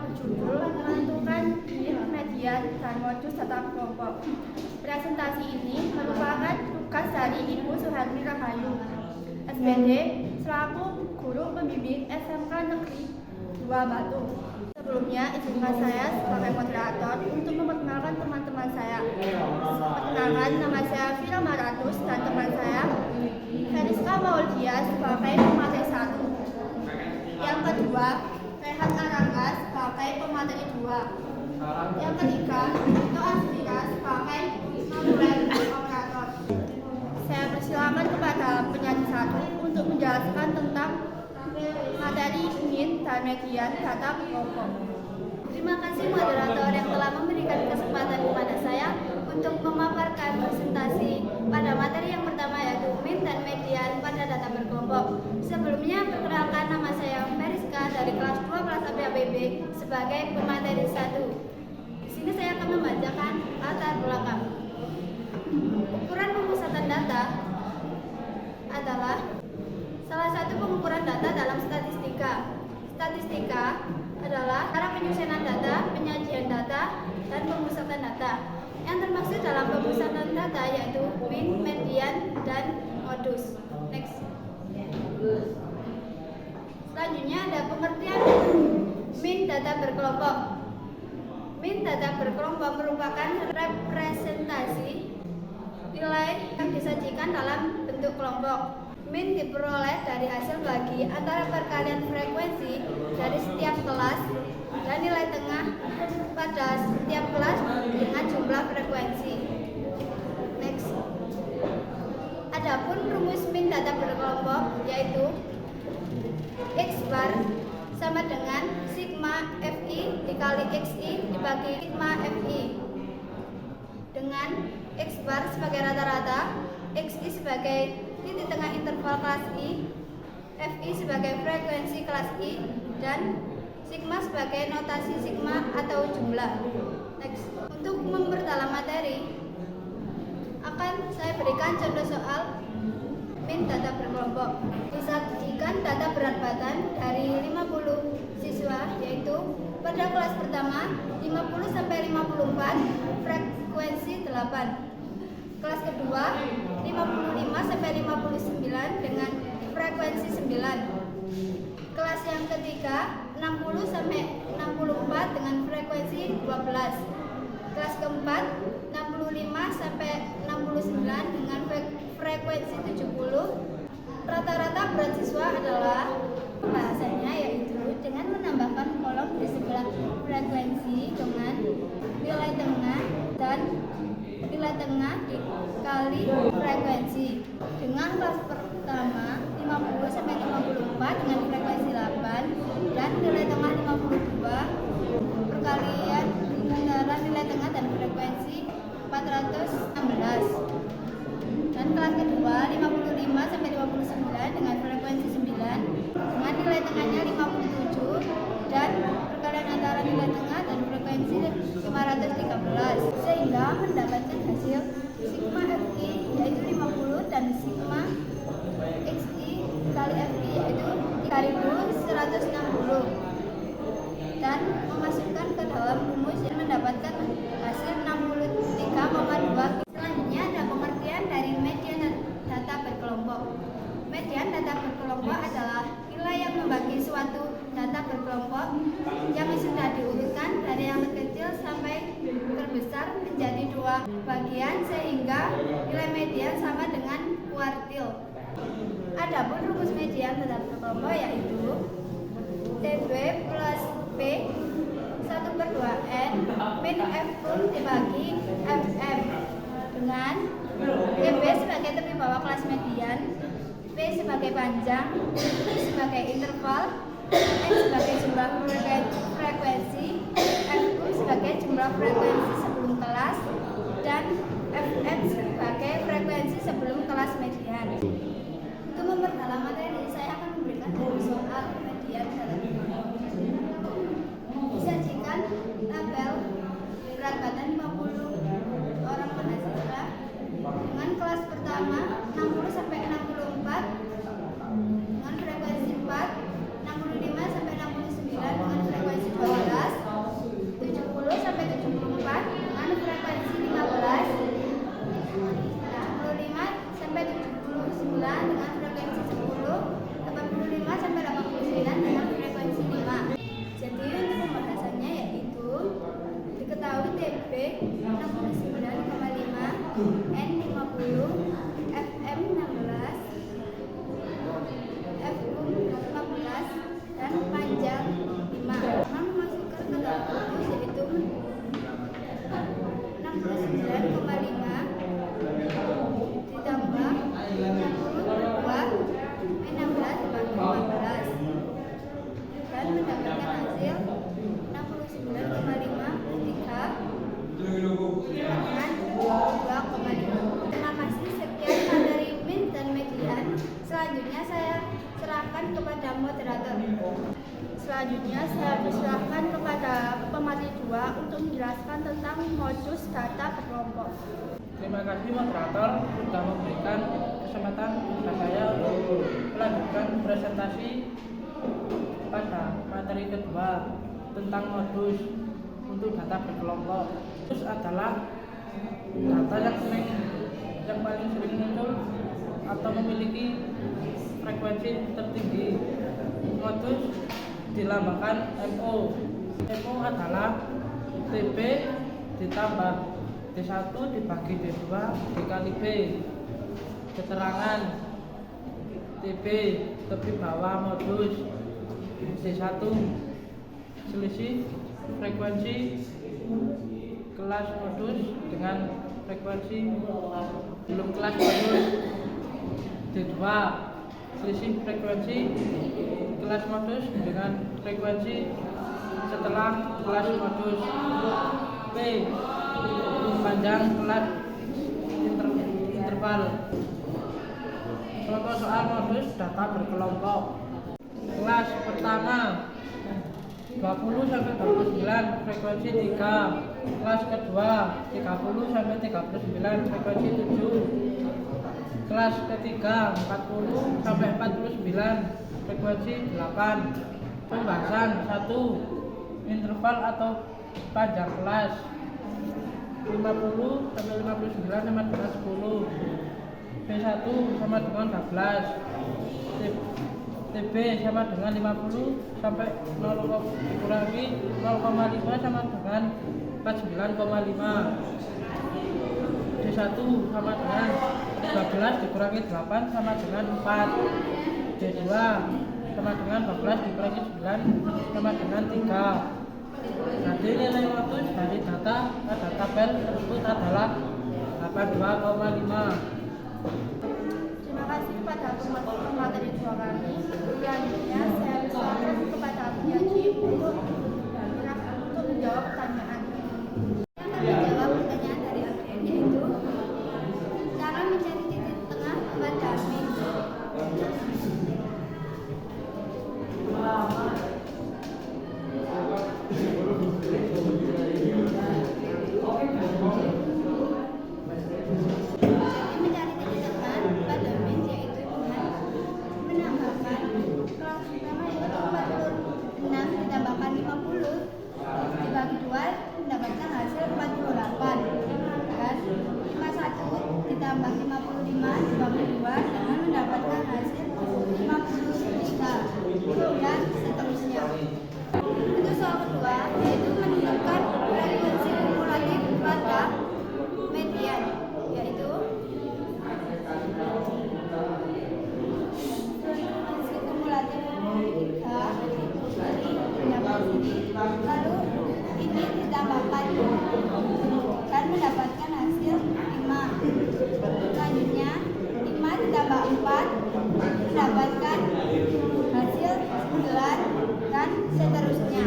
berjudul Menentukan Median dan Modus Data Kelompok. Presentasi ini merupakan tugas dari Ibu Suharni Rahayu, SPD, selaku guru pembimbing SMK Negeri 2 Batu. Sebelumnya, izinkan saya sebagai moderator untuk memperkenalkan teman-teman saya. Perkenalkan, nama saya Vira Maratus dan teman saya Feriska Maulia sebagai pemateri 1. Yang kedua, Rehan Arangga sebagai pemateri 2. Yang ketiga, Vito Asfira sebagai moderator. Saya persilakan kepada penyanyi 1 untuk menjelaskan tentang materi ingin dan median data kelompok. Terima kasih moderator yang telah memberikan kesempatan kepada saya untuk memaparkan presentasi pada materi yang pertama, yaitu min dan median pada data berkelompok. Sebelumnya, perkenalkan, nama saya Feriska dari kelas 2 kelas ABABB sebagai pemateri 1. Di sini saya akan membacakan latar belakang. Ukuran pemusatan data adalah salah satu pengukuran data dalam statistika. Statistika adalah cara penyusunan data, penyajian data, dan pemusatan data. Yang termaksud dalam pemusatan data yaitu min, median, dan modus. Next. Selanjutnya ada pengertian min data berkelompok. Min data berkelompok merupakan representasi nilai yang disajikan dalam bentuk kelompok. Min diperoleh dari hasil bagi antara perkalian frekuensi dari setiap kelas dan nilai tengah pada setiap kelas dengan jumlah frekuensi. Next. Adapun rumus min data berkelompok yaitu X bar sama dengan sigma Fi dikali Xi dibagi sigma Fi, dengan X bar sebagai rata-rata, Xi sebagai titik tengah interval kelas I, Fi sebagai frekuensi kelas I, dan sigma sebagai notasi sigma atau jumlah. Next. Untuk memperdalam materi, akan saya berikan contoh soal min data berkelompok. Disajikan data berat badan dari 50 siswa, yaitu pada kelas pertama 50 sampai 54 frekuensi 8. Kelas kedua 55 sampai 59 dengan frekuensi 9. Kelas yang ketiga 60 sampai 64 dengan frekuensi 12. Kelas keempat 65 sampai 69 dengan frekuensi 70. Rata-rata berat siswa adalah pembahasannya yaitu dengan menambahkan kolom di sebelah frekuensi dengan nilai tengah dan nilai tengah dikali frekuensi. Dengan kelas pertama 50 sampai 54 dengan frekuensi 8 dan nilai tengah 52, perkalian antara nilai tengah dan frekuensi 416. Dan kelas kedua 55 sampai 59 dengan frekuensi 9 dengan nilai tengahnya 57 dan perkalian antara nilai tengah dan frekuensi 513, sehingga mendapatkan hasil sigma Fi yaitu 50 dan sigma Xi kali Fi yaitu 3160, dan memasukkan ke dalam rumus yang mendapatkan hasil 63,2. Selanjutnya ada pengertian dari median data berkelompok. Median data berkelompok adalah nilai yang membagi suatu data berkelompok yang sudah diurutkan dari yang terkecil sampai terbesar menjadi 2 bagian sehingga nilai median sama dengan kuartil. Adapun rumus median data berkelompok yaitu TB plus P 1/2N min F pun dibagi Fm, dengan TB sebagai tepi bawah kelas median, P sebagai panjang, I sebagai interval, N sebagai jumlah frekuensi, F pun sebagai jumlah frekuensi sebelum kelas, dan Fn sebagai frekuensi sebelum kelas median. Untuk memperdalam materi, saya akan memberikan soal median data berkelompok. Disajikan tabel berat badan 50 orang mahasiswa dengan kelas pertama 60 sampai 64 dengan frekuensi 4, 65 sampai 69 dengan frekuensi 12, TB 69,5, N 50, FM 16, FU 15, dan panjang 5. Memasukkan ke dalam rumus yaitu 69,5 ditambah 62 16 dibagi 15 dan mendapatkan hasil 69,5 dengan 2,5. Terima kasih. Sekian materi Min dan Median. Selanjutnya saya serahkan kepada moderator. Selanjutnya saya diserahkan kepada pemateri 2 untuk menjelaskan tentang modus data berkelompok. Terima kasih moderator sudah memberikan kesempatan kepada saya untuk melanjutkan presentasi pada materi kedua tentang modus untuk data berkelompok. Modus adalah data yang paling sering muncul atau memiliki frekuensi tertinggi. Modus dilambangkan MO. MO adalah TB ditambah D1 dibagi D2 dikali B. Keterangan TB tepi bawah modus D1 selisih frekuensi kelas modus dengan frekuensi belum kelas modus. D2 selisih frekuensi kelas modus dengan frekuensi setelah kelas modus. P panjang kelas interval. Contoh soal modus data berkelompok. Kelas pertama 20 sampai 29 frekuensi 3. Kelas kedua 30 sampai 39 frekuensi 7. Kelas ketiga 40 sampai 49 frekuensi 8. Pembahasan 1. Interval atau panjang kelas 50 sampai 59 sama dengan 10. B1 sama dengan 14. TB sama dengan 50 sampai 0 dikurangi 0,5 sama dengan 49,5. D1 sama dengan 12 dikurangi 8 sama dengan 4. D2 sama dengan 12 dikurangi 9 sama dengan 3. Jadi nilai modus dari data pada tabel tersebut adalah 82,5. Terima kasih kepada pemateri 2 kami. Selanjutnya saya persilakan kepada penyaji untuk menjawab pertanyaan. Yang akan menjawab pertanyaan dari April yaitu cara mencari titik tengah pada Min. Mendapatkan hasil 48 dan 51 ditambah 55 dibagi 2 dengan mendapatkan hasil 53 dan seterusnya. Untuk soal kedua yaitu menentukan frekuensi kumulatif pada median, yaitu frekuensi kumulatif 3 lalu ini ditambahkan dan mendapatkan hasil 5. Selanjutnya 5 ditambah 4 mendapatkan hasil 9 dan seterusnya.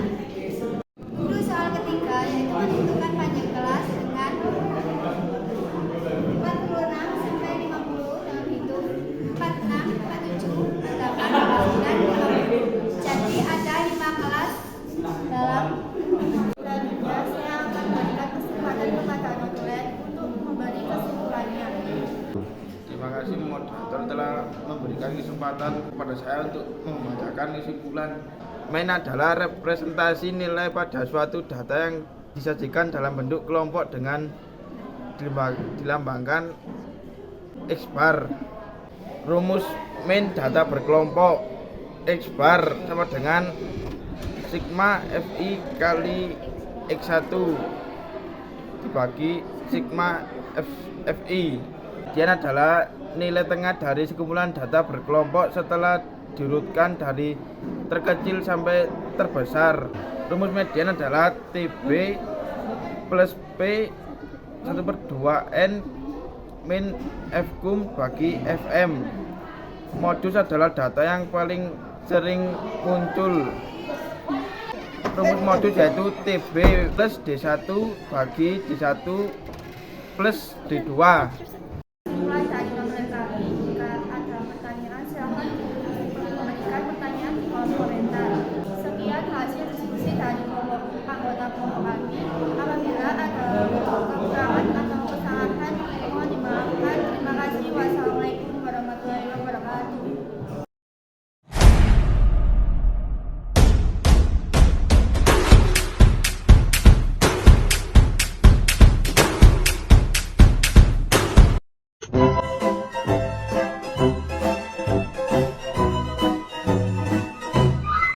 Untuk soal ketiga yaitu menentukan panjang kelas dengan 46 sampai 50 dalam hitung 46, 47, 48, 49, 50. Jadi ada 5 kelas dalam. Selanjutnya saya akan memberikan kesempatan kepada Notulen untuk memberi kesimpulannya. Terima kasih moderator telah memberikan kesempatan kepada saya untuk membacakan kesimpulan. Min adalah representasi nilai pada suatu data yang disajikan dalam bentuk kelompok dengan dilambangkan X bar. Rumus min data berkelompok X bar sama dengan sigma FI kali X1. dibagi sigma FI. Median adalah nilai tengah dari sekumpulan data berkelompok setelah diurutkan dari terkecil sampai terbesar. Rumus median adalah TB plus P 1/2N min Fkum bagi Fm. Modus adalah data yang paling sering muncul. Rumus modus yaitu TB plus D1 bagi D1 plus D2.